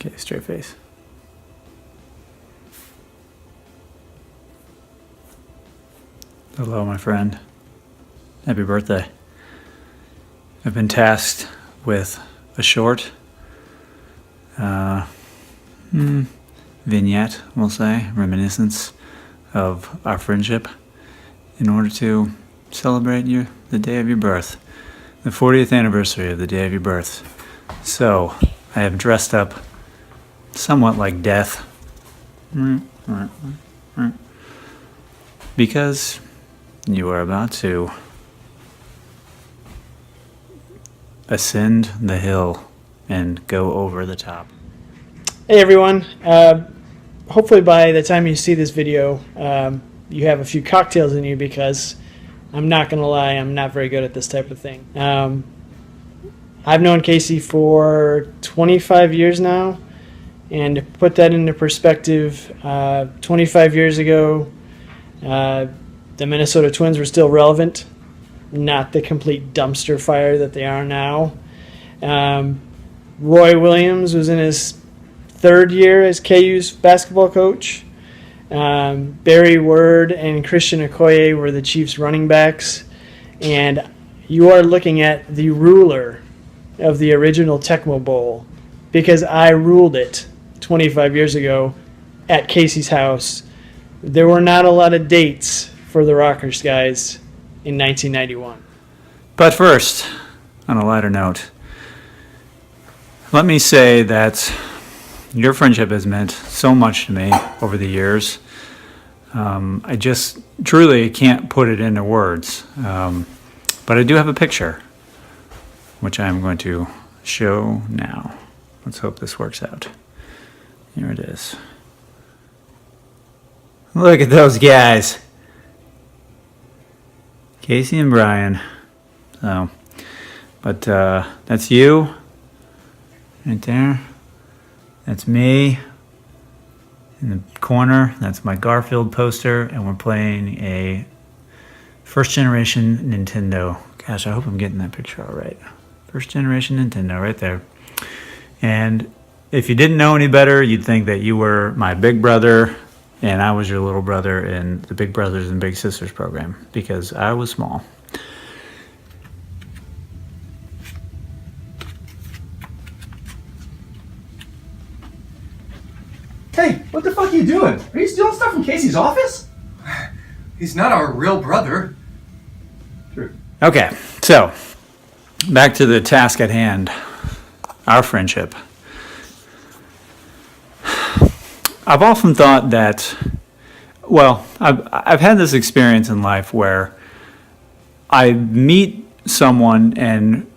Okay, straight face. Hello, my friend. Happy birthday. I've been tasked with a short vignette, we'll say, reminiscence of our friendship in order to celebrate the day of your birth, the 40th anniversary of the day of your birth. So, I have dressed up somewhat like death because you are about to ascend the hill and go over the top. Hey everyone, hopefully by the time you see this video, you have a few cocktails in you, because I'm not going to lie, I'm not very good at this type of thing. I've known Casey for 25 years now, and to put that into perspective, 25 years ago, the Minnesota Twins were still relevant, not the complete dumpster fire that they are now. Roy Williams was in his third year as KU's basketball coach. Barry Word and Christian Okoye were the Chiefs running backs. And you are looking at the ruler of the original Tecmo Bowl, because I ruled it 25 years ago at Casey's house. There were not a lot of dates for the Rockers guys in 1991. But first, on a lighter note, let me say that your friendship has meant so much to me over the years. I just truly can't put it into words. But I do have a picture, which I'm going to show now. Let's hope this works out. Here it is. Look at those guys. Casey and Brian. So, but that's you right there. That's me in the corner. That's my Garfield poster, and we're playing a first generation Nintendo. Gosh, I hope I'm getting that picture all right. First generation Nintendo right there. And if you didn't know any better, you'd think that you were my big brother and I was your little brother in the Big Brothers and Big Sisters program, because I was small. Hey, what the fuck are you doing? Are you stealing stuff from Casey's office? He's not our real brother. True. Okay, so back to the task at hand, our friendship. I've often thought that, well, I've had this experience in life where I meet someone and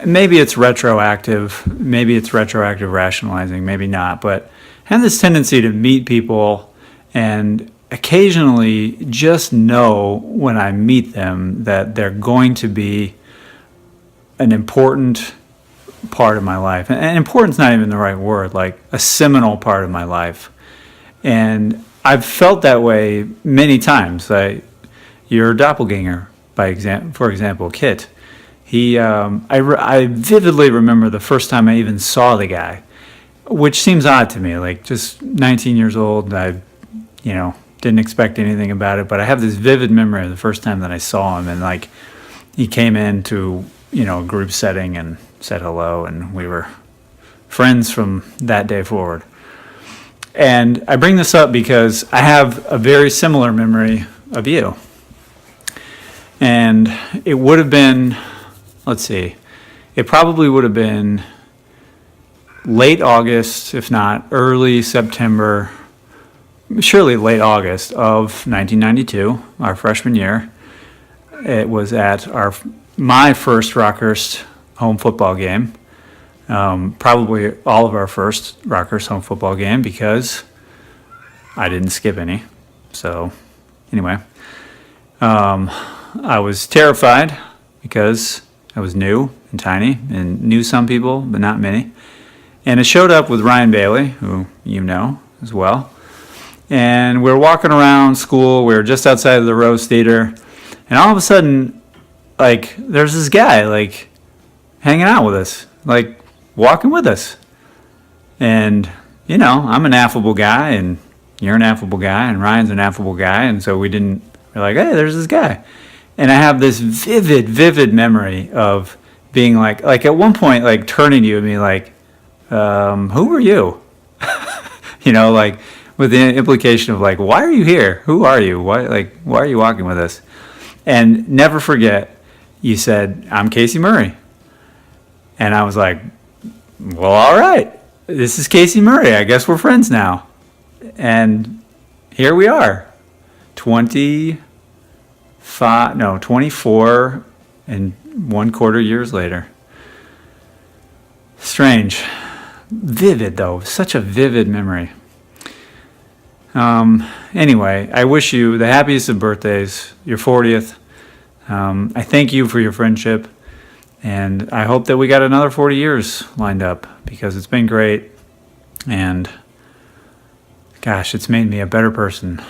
maybe it's retroactive rationalizing, maybe not, but I have this tendency to meet people and occasionally just know when I meet them that they're going to be an important part of my life. And important's not even the right word, like a seminal part of my life. And I've felt that way many times. Your doppelganger, for example, Kit. I vividly remember the first time I even saw the guy, which seems odd to me, like just 19 years old. I didn't expect anything about it, but I have this vivid memory of the first time that I saw him, and like he came into a group setting and said hello, and we were friends from that day forward. And I bring this up because I have a very similar memory of you. And it would have been, it probably would have been late August, if not early September, surely late August of 1992, our freshman year. It was at my first Rockhurst home football game, probably all of our first Rockhurst home football game, because I didn't skip any. So anyway, I was terrified because I was new and tiny and knew some people, but not many. And I showed up with Ryan Bailey, who you know as well. And we were walking around school. We were just outside of the Rose Theater. And all of a sudden, there's this guy, hanging out with us, walking with us. And, you know, I'm an affable guy, and you're an affable guy, and Ryan's an affable guy. And so we're like, hey, there's this guy. And I have this vivid memory of being like at one point, like turning to you and being like, who are you? You know, like with the implication of like, why are you here? Who are you? Why are you walking with us? And never forget, you said, I'm Casey Murray. And I was like, well, all right, this is Casey Murray. I guess we're friends now. And here we are, 24 and 1/4 years later. Strange. Vivid, though. Such a vivid memory. Anyway, I wish you the happiest of birthdays, your 40th. I thank you for your friendship, and I hope that we got another 40 years lined up, because it's been great, and gosh, it's made me a better person.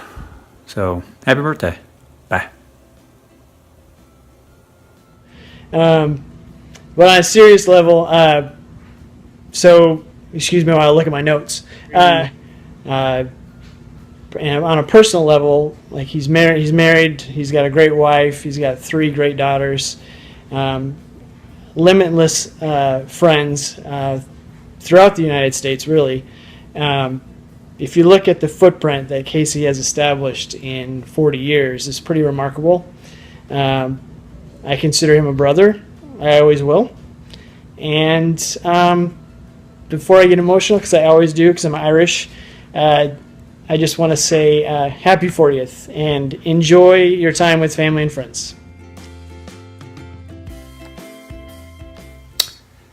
So, happy birthday. Bye. But on a serious level, so excuse me while I look at my notes. And on a personal level, like he's married, he's got a great wife, he's got 3 great daughters, limitless friends throughout the United States, really. If you look at the footprint that Casey has established in 40 years, it's pretty remarkable. I consider him a brother. I always will. And before I get emotional, because I always do, because I'm Irish, I just want to say happy 40th and enjoy your time with family and friends.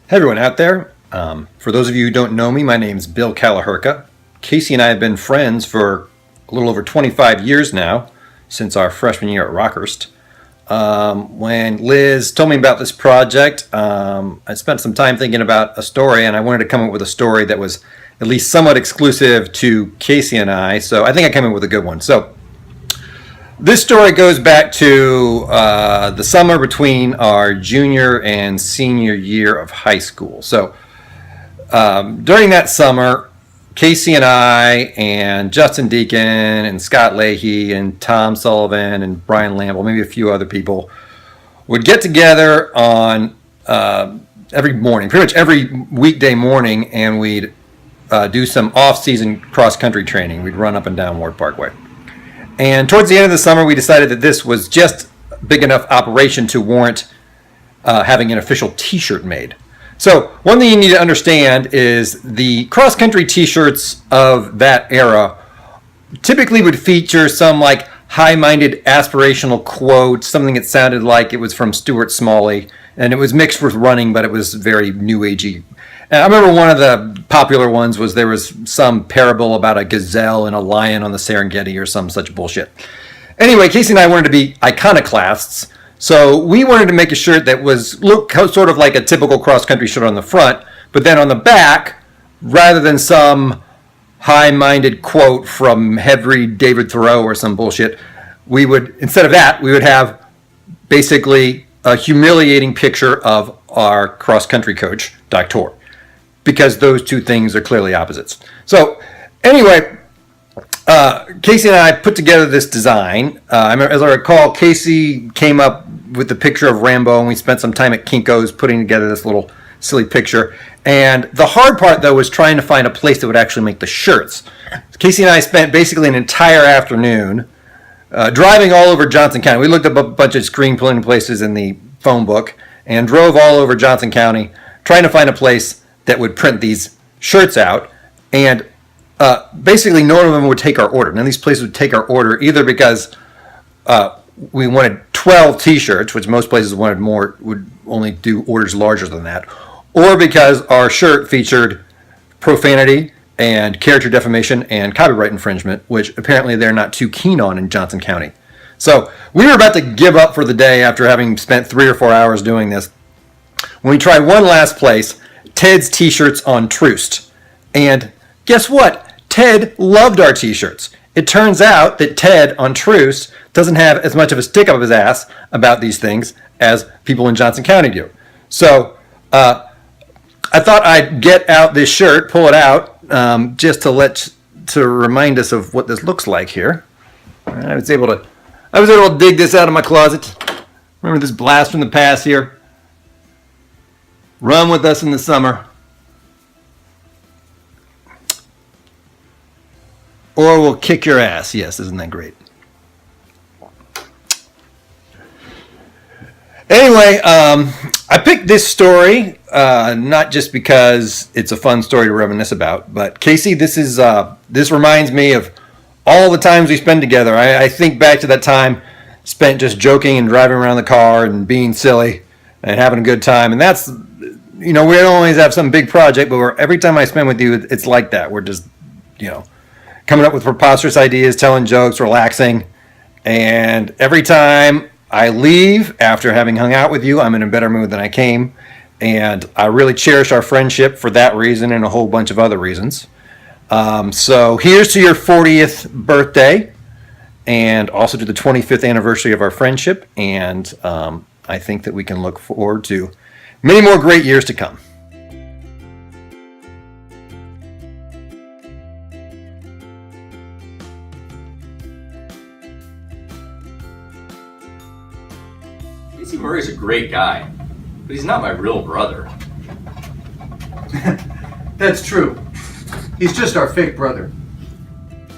Hey everyone out there. For those of you who don't know me, my name's Bill Callahurka. Casey and I have been friends for a little over 25 years now, since our freshman year at Rockhurst. When Liz told me about this project, I spent some time thinking about a story, and I wanted to come up with a story that was at least somewhat exclusive to Casey and I, so I think I came up with a good one. So this story goes back to the summer between our junior and senior year of high school. So during that summer, Casey and I and Justin Deacon and Scott Leahy and Tom Sullivan and Brian Lamble, maybe a few other people, would get together on every morning, pretty much every weekday morning, and we'd do some off-season cross-country training. We'd run up and down Ward Parkway. And towards the end of the summer, we decided that this was just a big enough operation to warrant having an official T-shirt made. So one thing you need to understand is the cross-country T-shirts of that era typically would feature some like high-minded aspirational quote, something that sounded like it was from Stuart Smalley, and it was mixed with running, but it was very new agey. And I remember one of the popular ones was there was some parable about a gazelle and a lion on the Serengeti or some such bullshit. Anyway, Casey and I wanted to be iconoclasts, so we wanted to make a shirt that looked sort of like a typical cross-country shirt on the front, but then on the back, rather than some high-minded quote from Henry David Thoreau or some bullshit, instead of that, we would have basically a humiliating picture of our cross-country coach, Dr. Because those two things are clearly opposites. So anyway, Casey and I put together this design. As I recall, Casey came up with the picture of Rambo, and we spent some time at Kinko's putting together this little silly picture. And the hard part, though, was trying to find a place that would actually make the shirts. Casey and I spent basically an entire afternoon driving all over Johnson County. We looked up a bunch of screen printing places in the phone book and drove all over Johnson County trying to find a place that would print these shirts out. And basically no one of them would take our order. None of these places would take our order either because we wanted 12 T-shirts, which most places wanted more, would only do orders larger than that, or because our shirt featured profanity and character defamation and copyright infringement, which apparently they're not too keen on in Johnson County. So we were about to give up for the day after having spent 3 or 4 hours doing this, when we tried one last place, Ted's T-shirts on Troost. And guess what? Ted loved our T-shirts. It turns out that Ted on Troost doesn't have as much of a stick up his ass about these things as people in Johnson County do. So I thought I'd get out this shirt, pull it out, just to remind us of what this looks like here. I was able to dig this out of my closet. Remember this blast from the past here? Run with us in the summer. Or we'll kick your ass. Yes, isn't that great? Anyway, I picked this story not just because it's a fun story to reminisce about, but Casey, this reminds me of all the times we spend together. I think back to that time spent just joking and driving around the car and being silly and having a good time. And that's, we don't always have some big project, but every time I spend with you, it's like that. We're just, coming up with preposterous ideas, telling jokes, relaxing. And every time I leave after having hung out with you, I'm in a better mood than I came. And I really cherish our friendship for that reason and a whole bunch of other reasons. So here's to your 40th birthday and also to the 25th anniversary of our friendship. And I think that we can look forward to many more great years to come. Casey Murray's a great guy, but he's not my real brother. That's true. He's just our fake brother.